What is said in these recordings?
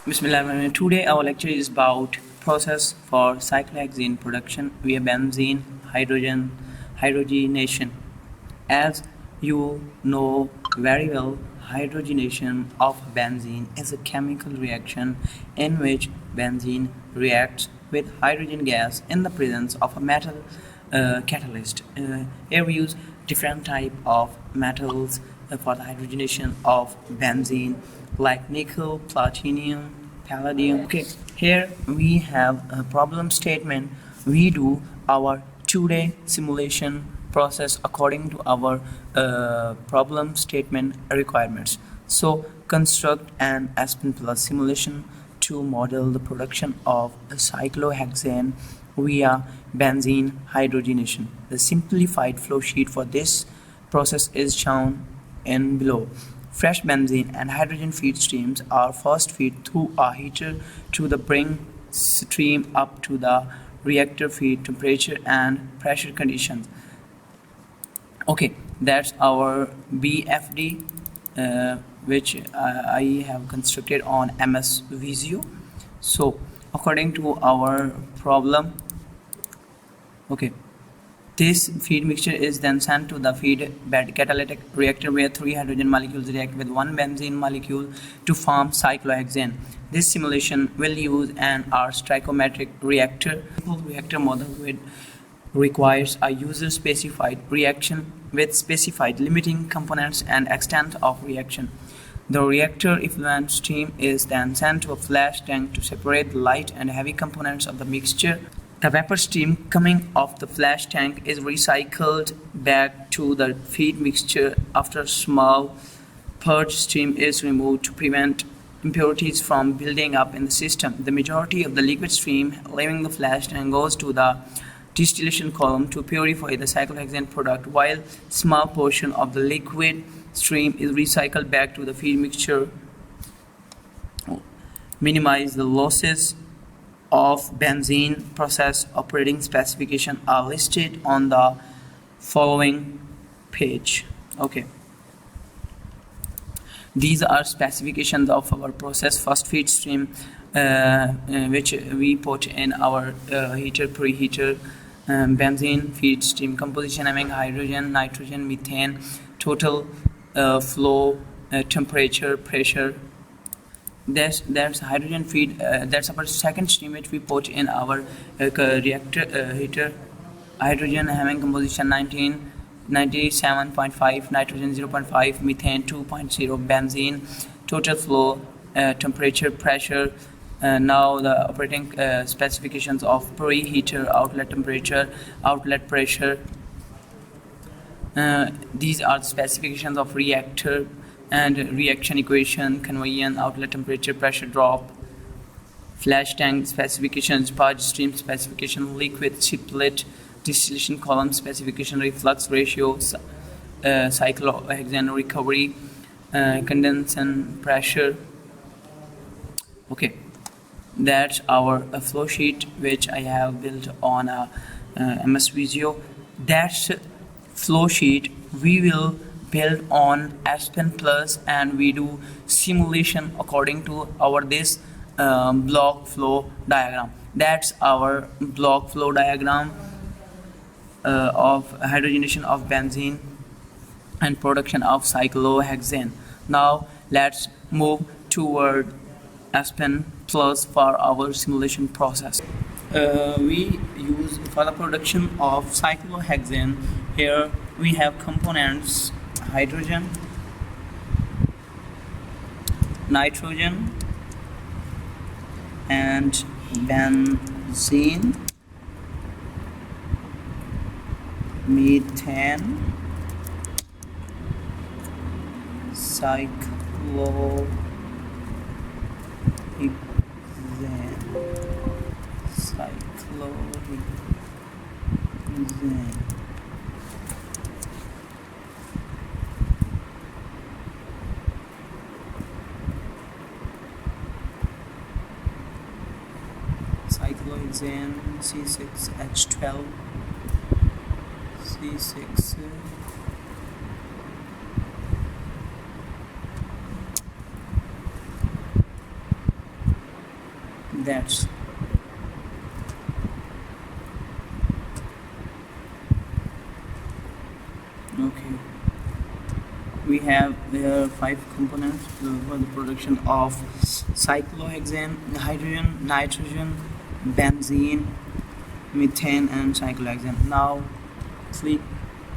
Bismillah. Today our lecture is about process for cyclohexane production via benzene hydrogenation. As you know very well, hydrogenation of benzene is a chemical reaction in which benzene reacts with hydrogen gas in the presence of a metal catalyst. Here we use different type of metals for the hydrogenation of benzene, like nickel, platinum, palladium. Okay, here we have a problem statement. We do our two-day simulation process according to our problem statement requirements. So construct an Aspen Plus simulation to model the production of a cyclohexane via benzene hydrogenation. The simplified flow sheet for this process is shown in below. Fresh benzene and hydrogen feed streams are first fed through a heater to the bring stream up to the reactor feed temperature and pressure conditions. Okay, that's our BFD, which I have constructed on MS Visio. So according to our problem, okay, this feed mixture is then sent to the feed bed catalytic reactor where 3 hydrogen molecules react with 1 benzene molecule to form cyclohexane. This simulation will use an stoichiometric reactor. Simple reactor model requires a user-specified reaction with specified limiting components and extent of reaction. The reactor effluent stream is then sent to a flash tank to separate the light and heavy components of the mixture. The vapor stream coming off the flash tank is recycled back to the feed mixture after a small purge stream is removed to prevent impurities from building up in the system. The majority of the liquid stream leaving the flash tank goes to the distillation column to purify the cyclohexane product, while small portion of the liquid stream is recycled back to the feed mixture. Minimize the losses of benzene. Process operating specification are listed on the following page. Okay, these are specifications of our process. First feed stream, which we put in our heater preheater. Benzene feed stream composition having hydrogen, nitrogen, methane, total flow, temperature, pressure. There's hydrogen feed. That's our second stream which we put in our reactor heater. Hydrogen having composition 97.5, nitrogen 0.5, methane 2.0, benzene, total flow, temperature, pressure. Now the operating specifications of preheater: outlet temperature, outlet pressure. These are the specifications of reactor and reaction equation, convection, outlet temperature, pressure drop. Flash tank specifications, purge stream specification, liquid split, distillation column specification, reflux ratio, cyclohexane recovery, condensation pressure. Okay, that's our flow sheet which I have built on a MS Visio. That's flow sheet we will build on Aspen Plus, and we do simulation according to our this block flow diagram. That's our block flow diagram of hydrogenation of benzene and production of cyclohexane. Now let's move toward Aspen Plus for our simulation process. We use for the production of cyclohexane. Here we have components: hydrogen, nitrogen, and benzene, methane, cyclohexane, cyclohexane C6H12, C6 That's okay. We have there 5 components for the production of cyclohexane, hydrogen, nitrogen, benzene, methane, and cyclohexane. Now click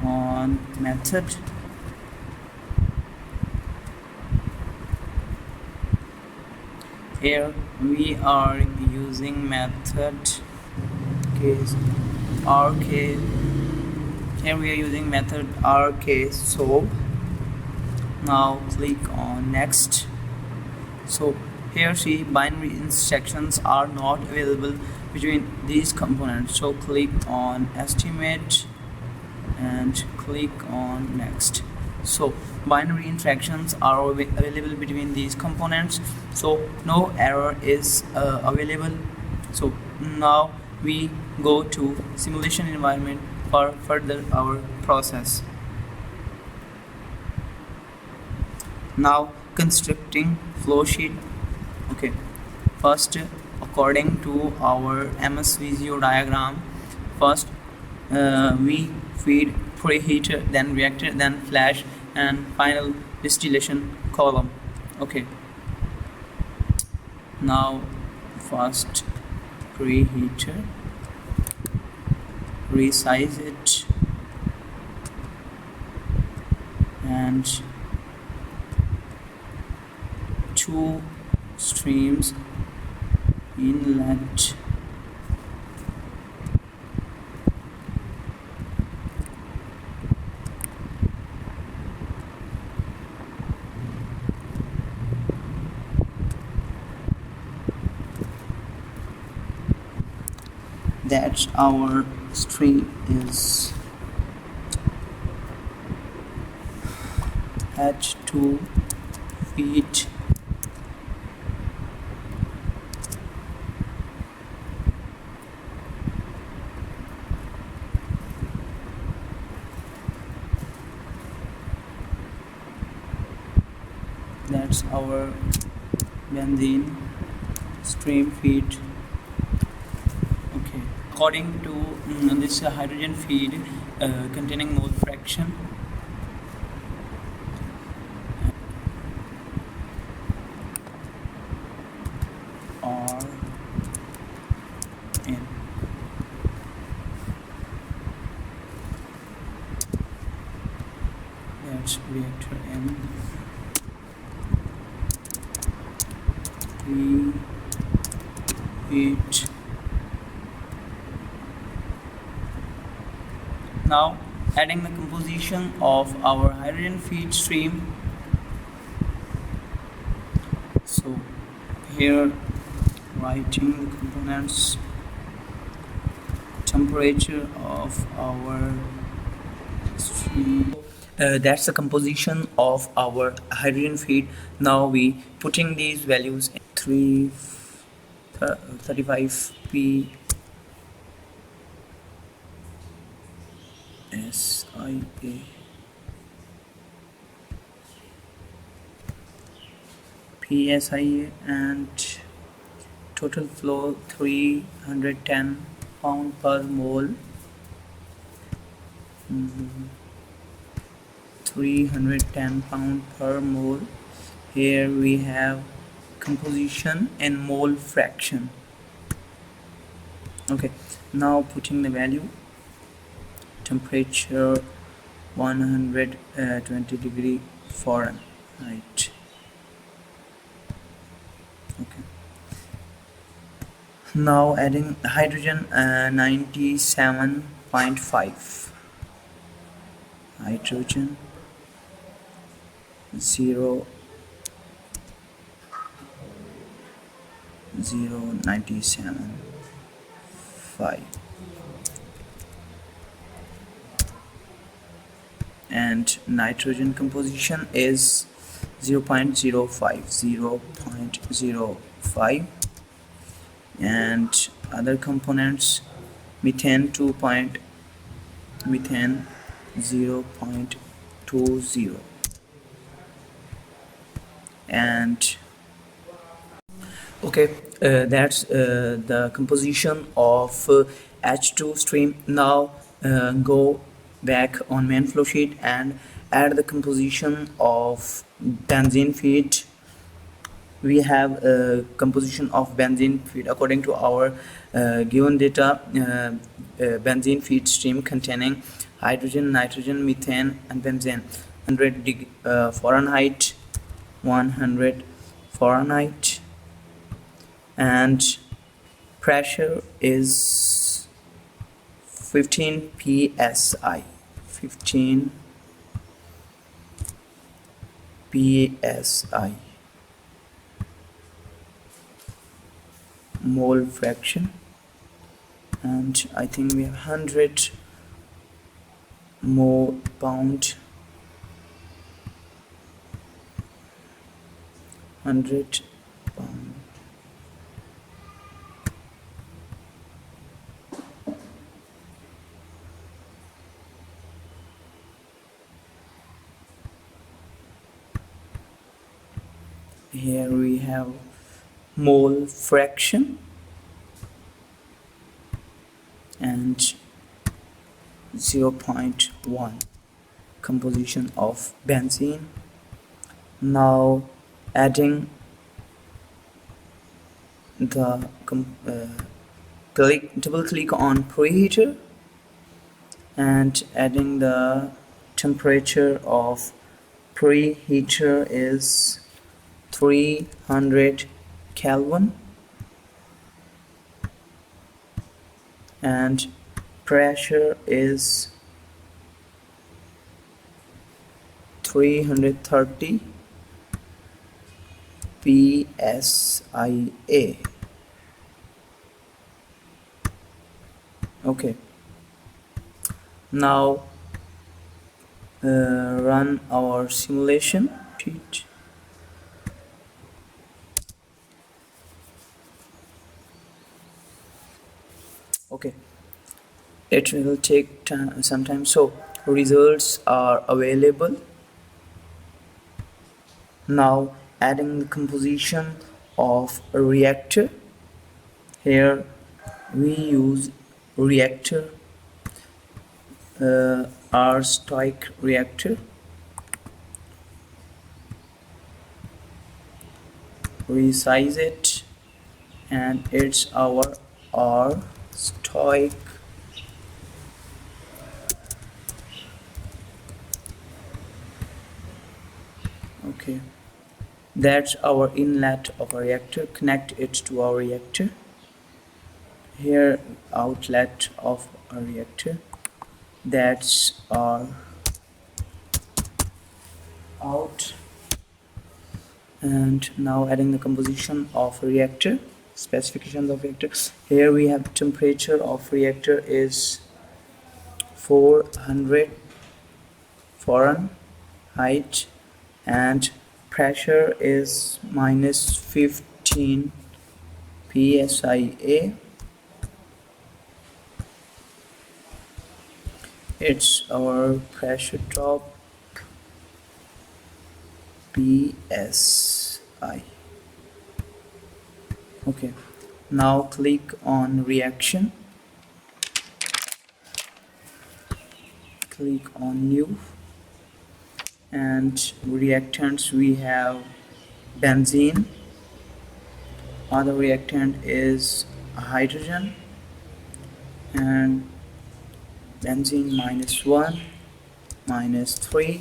on method. Here we are using method case RK. Here we are using method RK solve. Now click on next. So here see binary instructions are not available between these components, so click on estimate and click on next. So binary instructions are available between these components, so no error is available. So now we go to simulation environment for further our process. Now constructing flow sheet. Okay, first according to our MS Visio diagram, first we feed preheater, then reactor, then flash, and final distillation column. Okay, now first preheater, resize it, and 2 streams inlet, that's our stream is H2 feet that's our benzene stream feed. Okay, according to this hydrogen feed containing mole fraction, R N, that's reactor M, preheat. Now adding the composition of our hydrogen feed stream. So here writing the components, temperature of our stream. That's the composition of our hydrogen feed. Now we putting these values in 35 p SIA PSIA and total flow 310 pound per mole. 310 pound per mole. Here we have composition and mole fraction. Okay, now putting the value, temperature 120 degree Fahrenheit. Okay, now adding hydrogen 97.5, hydrogen 0.097.5 and nitrogen composition is 0.05 and other components methane 0.20 and Okay, that's the composition of H2 stream. Now go back on main flow sheet and add the composition of benzene feed. We have a composition of benzene feed according to our given data. Benzene feed stream containing hydrogen, nitrogen, methane, and benzene. 100 Fahrenheit, 100 Fahrenheit, and pressure is 15 psi. 15 psi. Mole fraction, and I think we have 100 mole pound, 100 pound. Here we have mole fraction and 0.1 composition of benzene. Now adding the double click on preheater and adding the temperature of preheater is 300 Kelvin and pressure is 330 psia. Okay, now run our simulation sheet. Okay, it will take some time, so results are available. Now adding the composition of a reactor. Here we use reactor, our stoic reactor. Resize it, and it's our R stoic okay, that's our inlet of a reactor. Connect it to our reactor. Here outlet of a reactor, that's our out. And now adding the composition of reactor, specifications of reactor. Here we have temperature of reactor is 400 Fahrenheit and pressure is minus 15 psia. It's our pressure drop psi. Okay, now click on reaction, click on new, and reactants we have benzene, other reactant is hydrogen, and benzene -1, -3,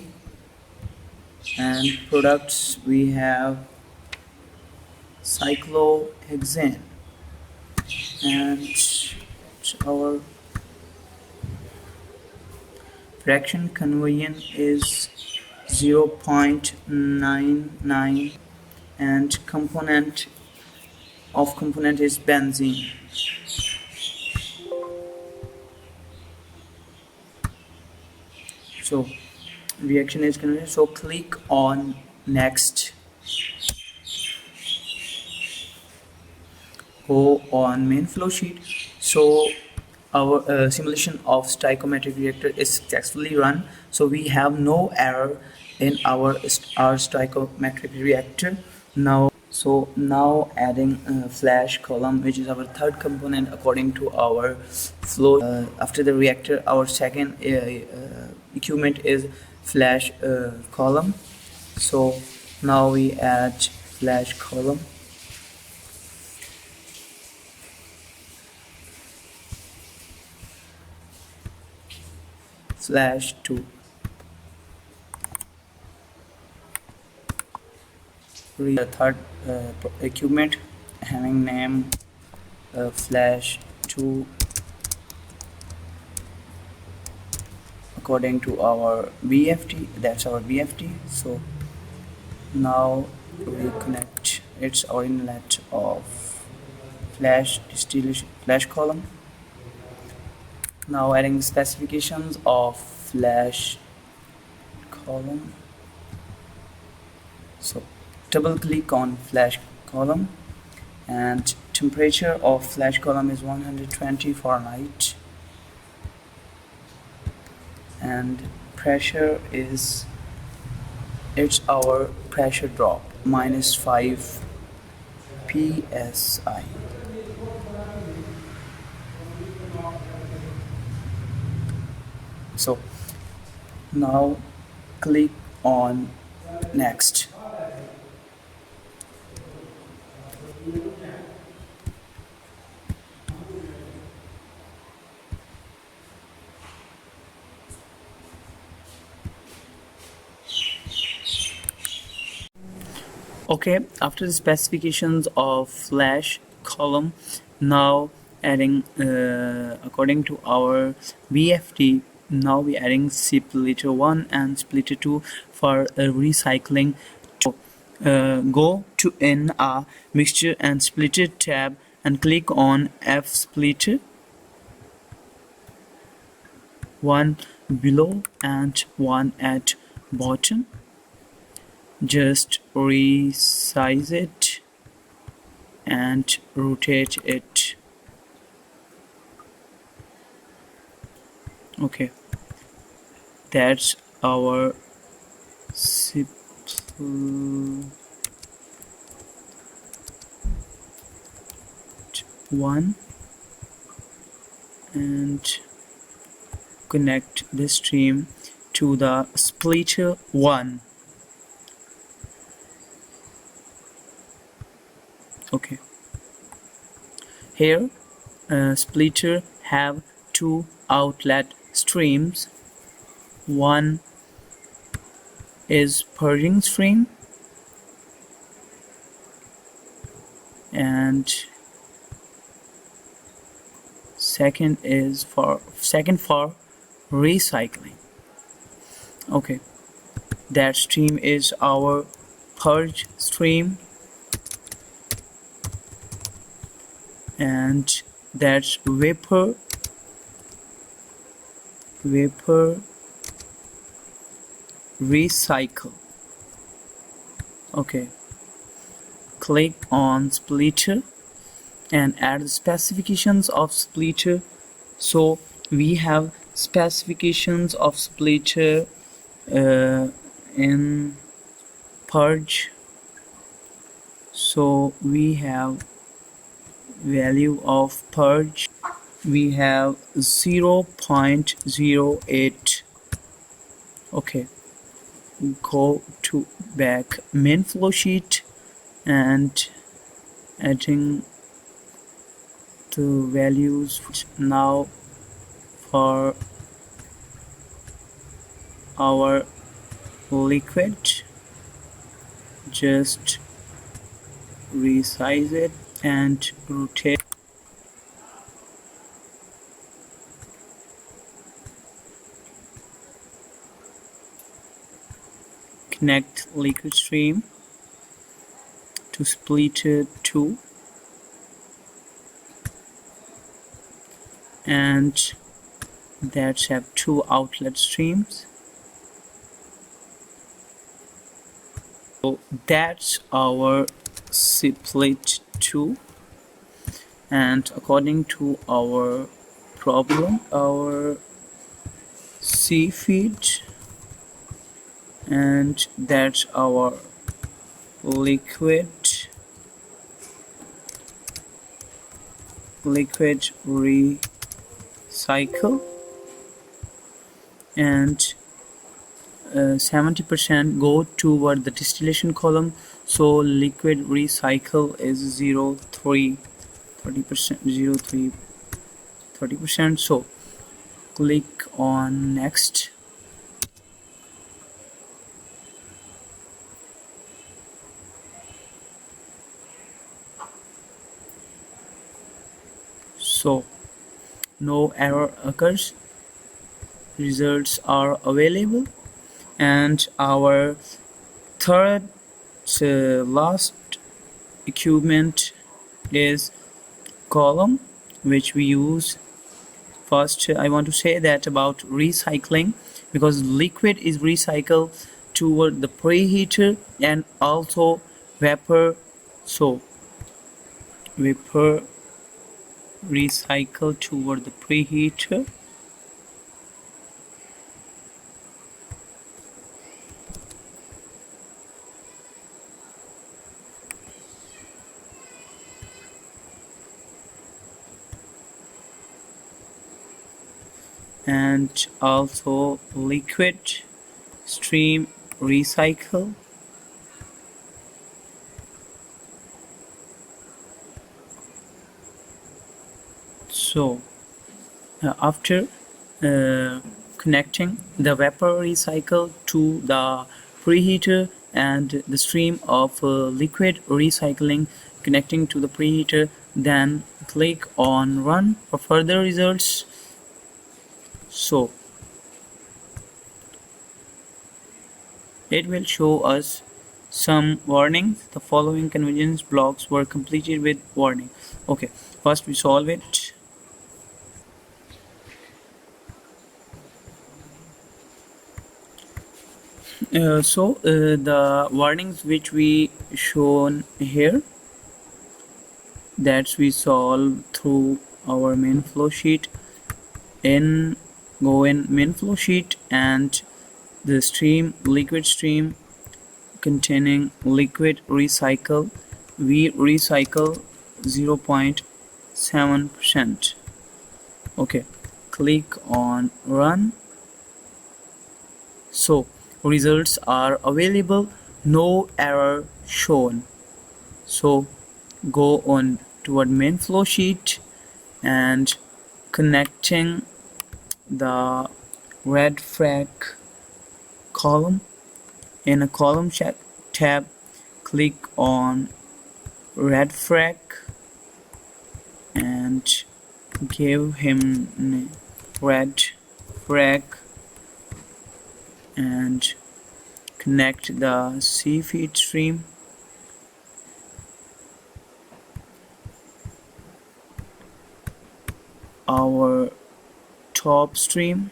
and products we have cyclohexane, and our fraction conversion is 0.99, and component is benzene. So reaction is converted, so click on next, go on main flow sheet. So our simulation of stoichiometric reactor is successfully run, so we have no error in our stoichiometric reactor. Now So now adding flash column, which is our third component according to our flow. After the reactor, our second equipment is flash column. So now we add flash column. Flash 2. The third equipment having name flash 2 according to our BFT. That's our BFT. So now we connect its inlet of flash distillation flash column. Now adding specifications of flash column. So double click on flash column, and temperature of flash column is 120 Fahrenheit, and pressure is, it's our pressure drop, -5 psi. So now click on next. Okay, after the specifications of flash column, now adding according to our BFT, now we adding splitter 1 and splitter 2 for recycling. Go to in a mixture and splitter tab and click on F splitter 1 below and 1 at bottom. Just resize it and rotate it. Okay, that's our one, and connect this stream to the splitter 1. Okay, here splitter have two outlet streams. One is purging stream and second for recycling. Okay, that stream is our purge stream, and that's vapor recycle. Okay, click on splitter and add the specifications of splitter. So we have specifications of splitter in purge. So we have value of purge, we have 0.08. okay, go to back main flow sheet and adding the values. Now for our liquid, just resize it and rotate. Connect liquid stream to splitter 2 and that have two outlet streams. So that's our split 2, and according to our problem, our C feed, and that's our liquid liquid recycle, and 70% go toward the distillation column. So liquid recycle is 30%. So click on next. So no error occurs, results are available, and our third last equipment is column, which we use. First, I want to say that about recycling, because liquid is recycled toward the preheater and also vapor. So vapor recycle toward the preheater, and also liquid stream recycle. So after connecting the vapor recycle to the preheater and the stream of liquid recycling connecting to the preheater, then click on run for further results. So it will show us some warnings. The following convergence blocks were completed with warning. Okay, first we solve it. The warnings which we shown here, that we solve through our main flow sheet. Go in main flow sheet, and the stream, liquid stream containing liquid recycle, we recycle 0.7%. okay, click on run. So results are available, no error shown. So go on toward main flow sheet and connecting the radfrac column. In a column tab, click on radfrac and give him radfrac and connect the C feed stream. Our top stream,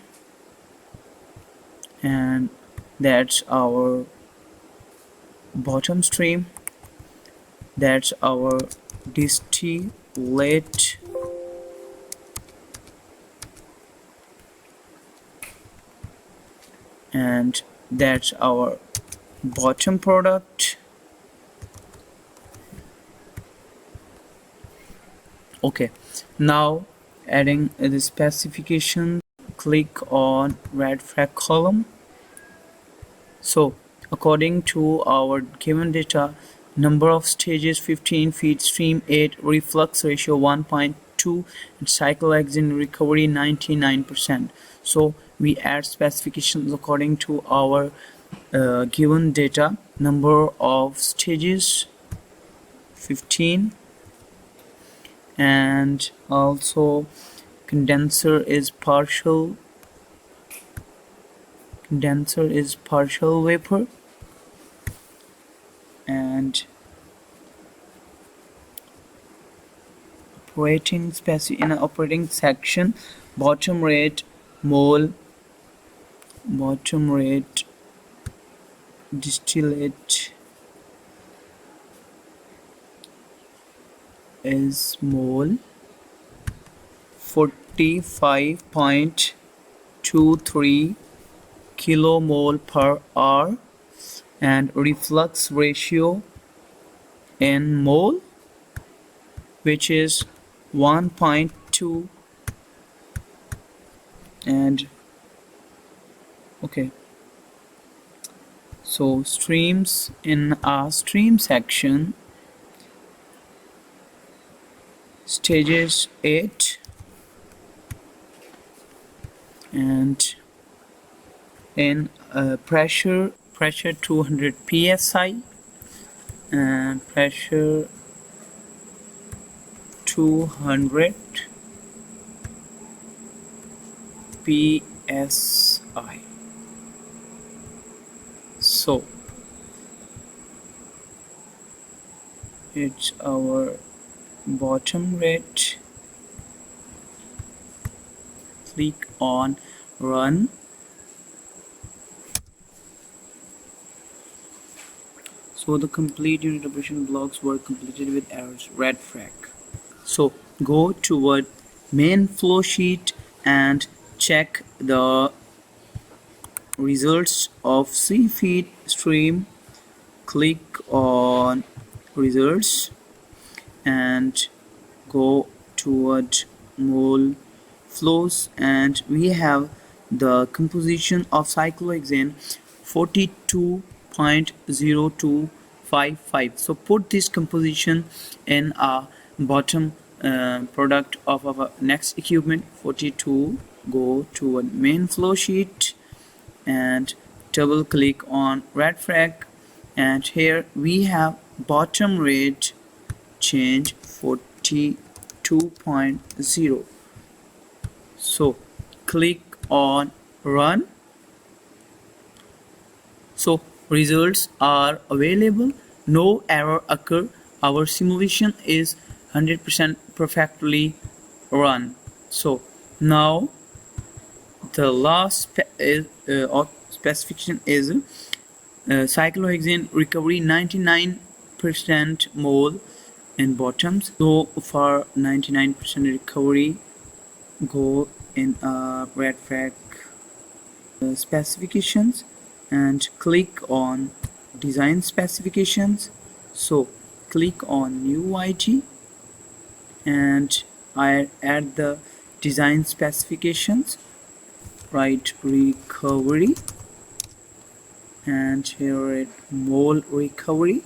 and that's our bottom stream, that's our distillate, and that's our bottom product. Okay, now adding the specification, click on radfrac column. So according to our given data, number of stages 15, feed stream 8, reflux ratio 1.2, and cyclohexane recovery 99%. So we add specifications according to our given data. Number of stages 15, and also condenser is partial vapor, and in an operating section, bottom rate distillate is mole 45.23 kilomole per hour, and reflux ratio in mole, which is 1.2 and okay. So streams, in our stream section, stages 8 and in pressure 200 psi and pressure 200 psi. So it's our bottom rate. Click on run. So the complete unit operation blocks were completed with errors radfrac. So go toward main flow sheet and check the results of feed stream. Click on results and go toward mole flows, and we have the composition of cyclohexane 42.0255. So put this composition in a bottom product of our next equipment 42. Go to a main flow sheet and double click on radfrac, and here we have bottom rate change 42.0. So click on run. So results are available, no error occur. Our simulation is 100% perfectly run. So now the last specification is cyclohexane recovery 99% mole in bottoms. So for 99% recovery, go in radfrac specifications and click on design specifications. So click on new IG and I add the design specifications, write recovery, and here it mole recovery,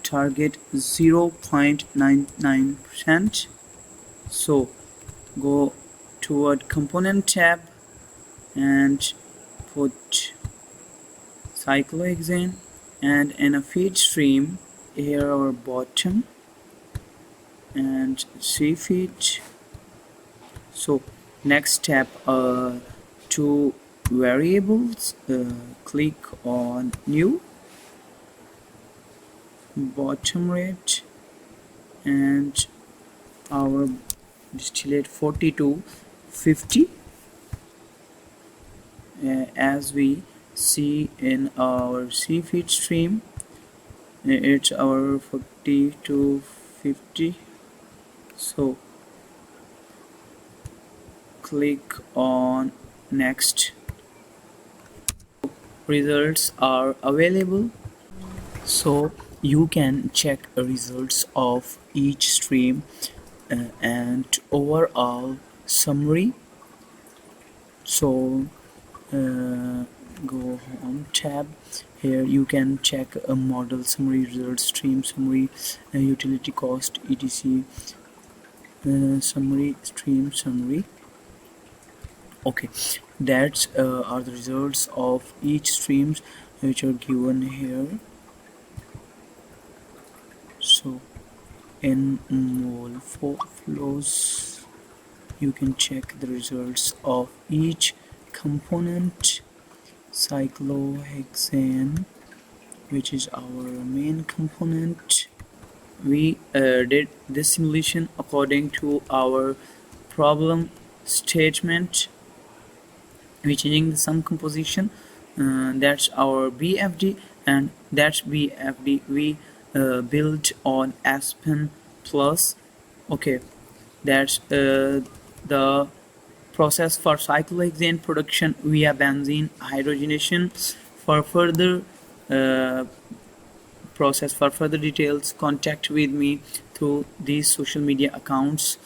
target 0.99%. so go toward component tab and put cyclohexane, and in a feed stream here our bottom and feed. So next step, two variables, click on new, bottom rate, and our distillate 4250, as we see in our feed stream, it's our 4250. So click on next. Results are available, so you can check results of each stream and overall summary. So go home tab, here you can check a model summary, results, stream summary, utility cost, etc, summary, stream summary. Okay, that's are the results of each streams which are given here. So in mole flows you can check the results of each component. Cyclohexane, which is our main component, we did this simulation according to our problem statement. We changing some composition, that's our BFD, and that's BFD we built on Aspen Plus. Okay, that's the process for cyclohexane production via benzene hydrogenation. For further process. For further details, contact with me through these social media accounts.